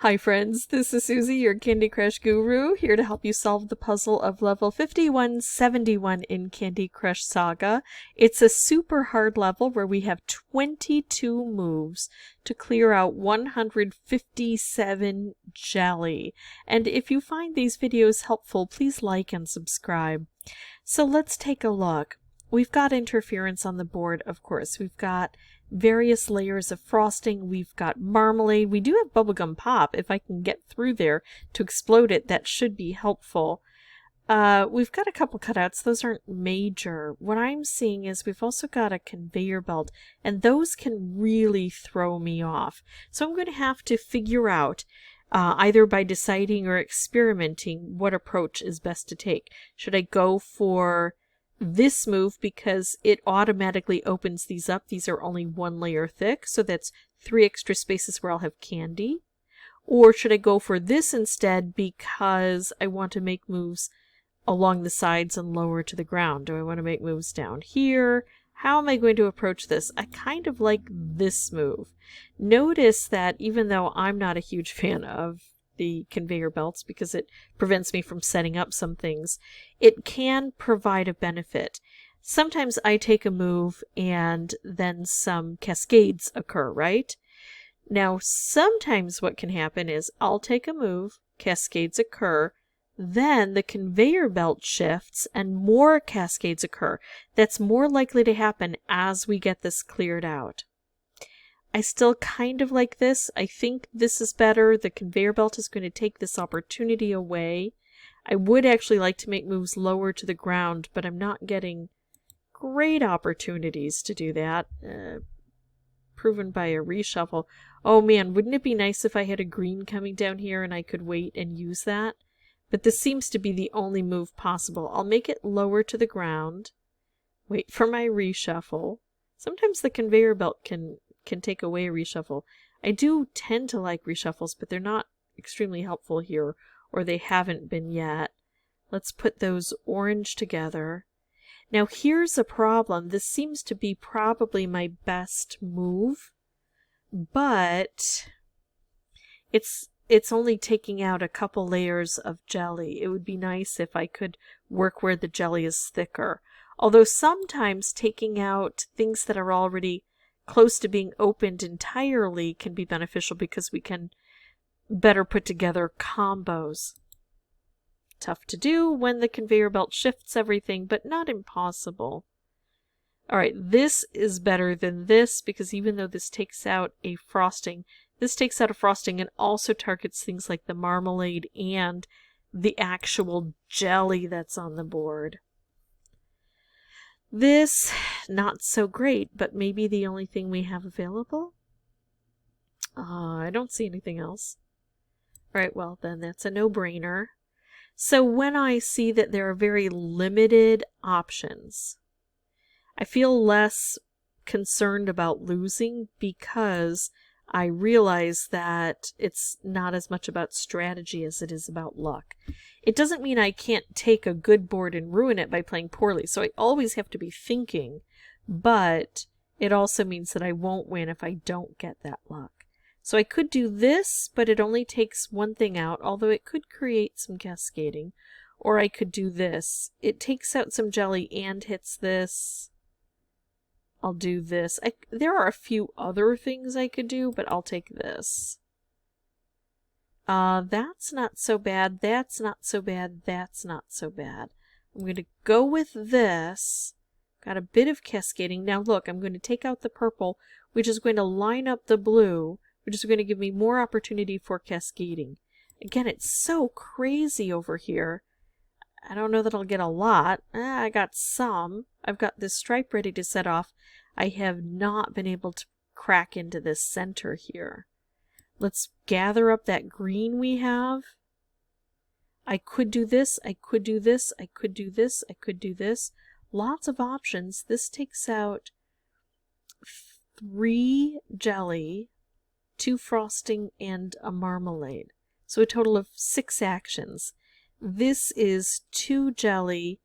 Hi friends, this is Suzy, your Candy Crush guru, here to help you solve the puzzle of level 5171 in Candy Crush Saga. It's a super hard level where we have 22 moves to clear out 157 jelly. And if you find these videos helpful, please like and subscribe. So let's take a look. We've got interference on the board, of course. We've got various layers of frosting. We've got marmalade. We do have bubblegum pop. If I can get through there to explode it, that should be helpful. We've got a couple cutouts. Those aren't major. What I'm seeing is we've also got a conveyor belt, and those can really throw me off. So I'm going to have to figure out, either by deciding or experimenting, what approach is best to take. Should I go for this move because it automatically opens these up? These are only one layer thick, so that's 3 extra spaces where I'll have candy. Or should I go for this instead because I want to make moves along the sides and lower to the ground? Do I want to make moves down here? How am I going to approach this? I kind of like this move. Notice that even though I'm not a huge fan of the conveyor belts because it prevents me from setting up some things, it can provide a benefit. Sometimes I take a move and then some cascades occur, right? Now, sometimes what can happen is I'll take a move, cascades occur, then the conveyor belt shifts and more cascades occur. That's more likely to happen as we get this cleared out. I still kind of like this. I think this is better. The conveyor belt is going to take this opportunity away. I would actually like to make moves lower to the ground, but I'm not getting great opportunities to do that. Proven by a reshuffle. Oh man, wouldn't it be nice if I had a green coming down here and I could wait and use that? But this seems to be the only move possible. I'll make it lower to the ground. Wait for my reshuffle. Sometimes the conveyor belt can take away a reshuffle. I do tend to like reshuffles, but they're not extremely helpful here, or they haven't been yet. Let's put those orange together. Now here's a problem. This seems to be probably my best move, but it's only taking out a couple layers of jelly. It would be nice if I could work where the jelly is thicker. Although sometimes taking out things that are already close to being opened entirely can be beneficial because we can better put together combos. Tough to do when the conveyor belt shifts everything, but not impossible. Alright, this is better than this because even though this takes out a frosting, this takes out a frosting and also targets things like the marmalade and the actual jelly that's on the board. This, not so great, but maybe the only thing we have available? I don't see anything else. Right, well then that's a no-brainer. So when I see that there are very limited options, I feel less concerned about losing because I realize that it's not as much about strategy as it is about luck. It doesn't mean I can't take a good board and ruin it by playing poorly, so I always have to be thinking, but it also means that I won't win if I don't get that luck. So I could do this, but it only takes one thing out, although it could create some cascading. Or I could do this. It takes out some jelly and hits this. I'll do this. There are a few other things I could do, but I'll take this. That's not so bad. That's not so bad. That's not so bad. I'm going to go with this. Got a bit of cascading. Now look, I'm going to take out the purple, which is going to line up the blue, which is going to give me more opportunity for cascading. Again, it's so crazy over here. I don't know that I'll get a lot. I got some. I've got this stripe ready to set off. I have not been able to crack into this center here. Let's gather up that green we have. I could do this. I could do this. I could do this. I could do this. Lots of options. This takes out 3 jelly, 2 frosting, and a marmalade. So a total of 6 actions. This is 2 jelly,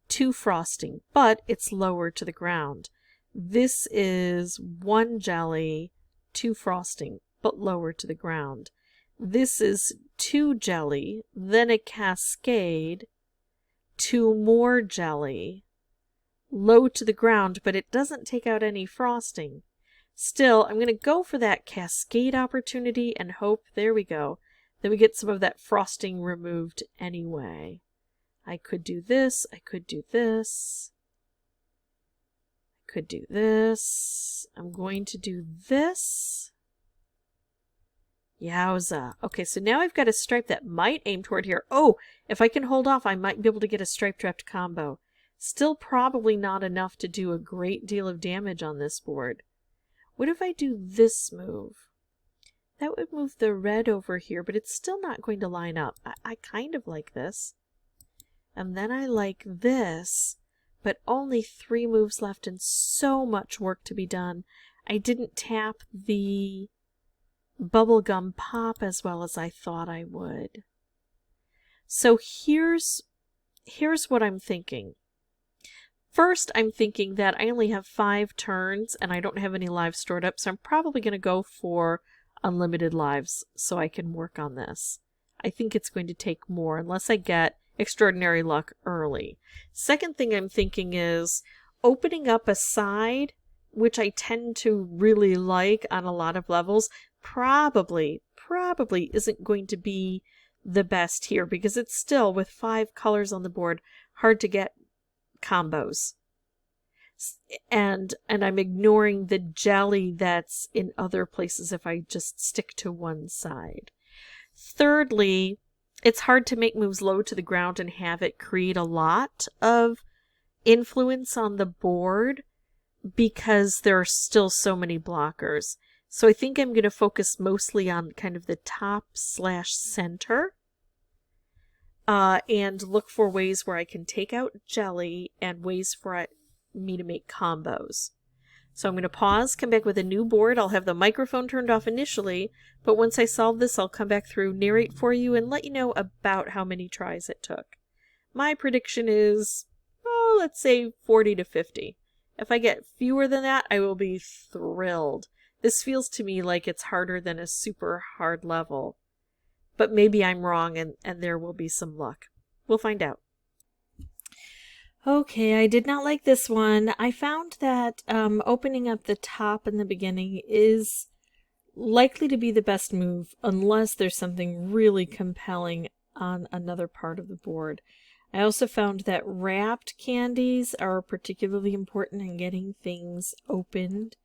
2 frosting, but it's lower to the ground. This is 1 jelly, 2 frosting, but lower to the ground. This is 2 jelly, then a cascade, 2 more jelly, low to the ground, but it doesn't take out any frosting. Still, I'm going to go for that cascade opportunity and hope, there we go, that we get some of that frosting removed anyway. I could do this, I could do this, I could do this, I'm going to do this. Yowza. Okay, so now I've got a stripe that might aim toward here. Oh, if I can hold off, I might be able to get a stripe draft combo. Still probably not enough to do a great deal of damage on this board. What if I do this move? That would move the red over here, but it's still not going to line up. I kind of like this. And then I like this, but only 3 moves left and so much work to be done. I didn't tap the bubblegum pop as well as I thought I would. So here's what I'm thinking. First, I'm thinking that I only have 5 turns and I don't have any lives stored up, so I'm probably going to go for unlimited lives so I can work on this. I think it's going to take more unless I get extraordinary luck early. Second thing I'm thinking is opening up a side, which I tend to really like on a lot of levels, probably isn't going to be the best here because it's still, with 5 colors on the board, hard to get combos. And I'm ignoring the jelly that's in other places if I just stick to one side. Thirdly, it's hard to make moves low to the ground and have it create a lot of influence on the board because there are still so many blockers. So I think I'm going to focus mostly on kind of the top/center and look for ways where I can take out jelly and ways for me to make combos. So I'm going to pause, come back with a new board. I'll have the microphone turned off initially, but once I solve this, I'll come back through, narrate for you, and let you know about how many tries it took. My prediction is, let's say 40 to 50. If I get fewer than that, I will be thrilled. This feels to me like it's harder than a super hard level. But maybe I'm wrong and there will be some luck. We'll find out. Okay, I did not like this one. I found that opening up the top in the beginning is likely to be the best move unless there's something really compelling on another part of the board. I also found that wrapped candies are particularly important in getting things opened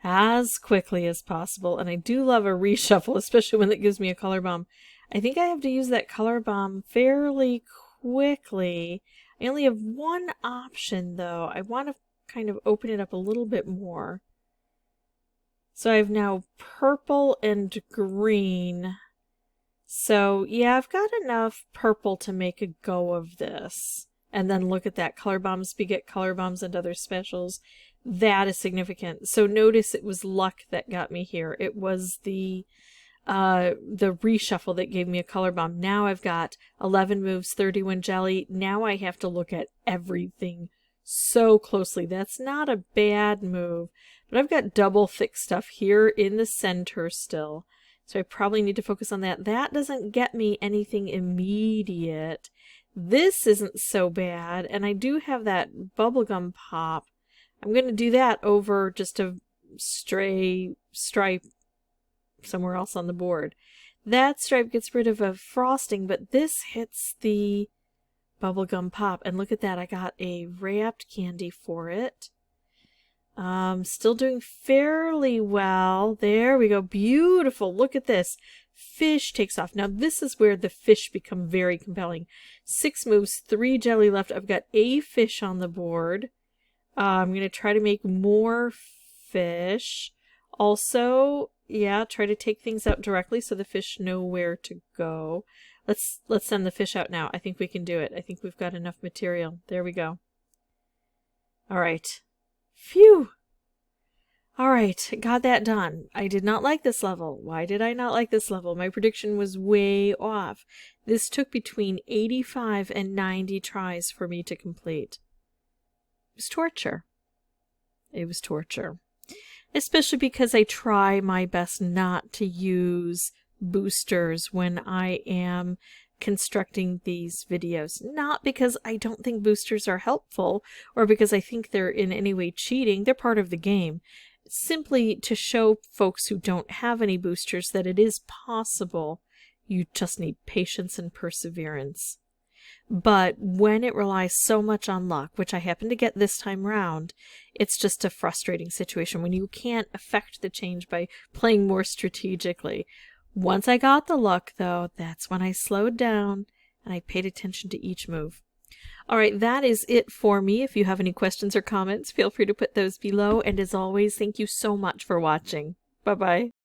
as quickly as possible. And I do love a reshuffle, especially when it gives me a color bomb. I think I have to use that color bomb fairly quickly. I only have one option, though. I want to kind of open it up a little bit more. So I have now purple and green. So, yeah, I've got enough purple to make a go of this. And then look at that. Color bombs beget color bombs and other specials. That is significant. So notice it was luck that got me here. It was the reshuffle that gave me a color bomb. Now I've got 11 moves, 31 jelly. Now I have to look at everything so closely. That's not a bad move. But I've got double thick stuff here in the center still. So I probably need to focus on that. That doesn't get me anything immediate. This isn't so bad. And I do have that bubblegum pop. I'm going to do that over just a stray stripe somewhere else on the board. That stripe gets rid of a frosting, but this hits the bubblegum pop. And look at that. I got a wrapped candy for it. Still doing fairly well. There we go. Beautiful. Look at this. Fish takes off. Now this is where the fish become very compelling. 6 moves, 3 jelly left. I've got a fish on the board. I'm going to try to make more fish. Also, yeah, try to take things out directly so the fish know where to go. Let's send the fish out now. I think we can do it. I think we've got enough material. There we go. All right. Phew. All right, got that done. I did not like this level. Why did I not like this level? My prediction was way off. This took between 85 and 90 tries for me to complete. It was torture. It was torture. Especially because I try my best not to use boosters when I am constructing these videos. Not because I don't think boosters are helpful or because I think they're in any way cheating. They're part of the game. Simply to show folks who don't have any boosters that it is possible. You just need patience and perseverance. But when it relies so much on luck, which I happen to get this time round, it's just a frustrating situation when you can't affect the change by playing more strategically. Once I got the luck, though, that's when I slowed down and I paid attention to each move. All right, that is it for me. If you have any questions or comments, feel free to put those below. And as always, thank you so much for watching. Bye-bye.